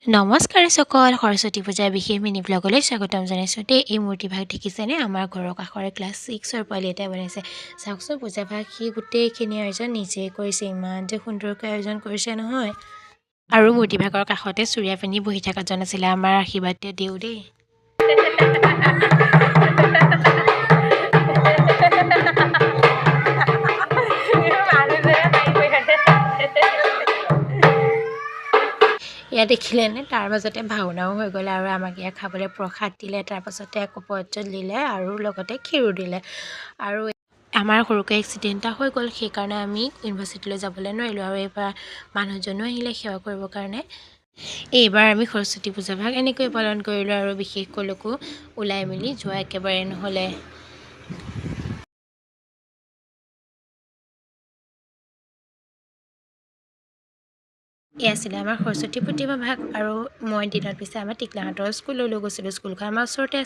নমস্কাৰ সকল সৰস্বতী পূজাৰ বিশেষ মিনি ব্লগলৈ স্বাগতম জনাইছোঁ দেই। এই মূৰ্তিভাগ দেখিছেনে? আমাৰ ঘৰৰ কাষৰে ক্লাছ 6ৰ পোৱালি এটাই বনাইছে। চাওকচোন পূজাভাগ সি গোটেইখিনি আয়োজন নিজেই কৰিছে। ইমান যে সুন্দৰকৈ আয়োজন কৰিছে নহয়। আৰু মূৰ্তিভাগৰ কাষতে চুৰিয়া পিন্ধি বহি থকাজন আছিলে। আমাৰ আশীৰ্বাদ দিওঁ দেই। ইয়াত দেখিলেনে তাৰ মাজতে ভাওনাও হৈ গ'ল আৰু আমাক ইয়াত খাবলৈ প্ৰসাদ দিলে, তাৰপাছতে আকৌ পৰ্যট দিলে আৰু লগতে ক্ষীৰো দিলে। আৰু আমাৰ সৰুকৈ এক্সিডেণ্ট এটা হৈ গ'ল, সেইকাৰণে আমি ইউনিভাৰ্চিটিলৈ যাবলৈ নোৱাৰিলোঁ। আৰু এইবাৰ মানুহজনো আহিলে সেৱা কৰিবৰ কাৰণে। এইবাৰ আমি সৰস্বতী পূজাভাগ এনেকৈ পালন কৰিলোঁ আৰু বিশেষ ক'লৈকো ওলাই মেলি যোৱা একেবাৰে নহ'লে। এয়া আছিলে আমাৰ সৰস্বতী প্ৰতিমা ভাগ। আৰু মই দিনত পিছে আমাৰ টিকলাহঁতৰ স্কুললৈ গৈছিলোঁ। স্কুলখন আমাৰ ওচৰতে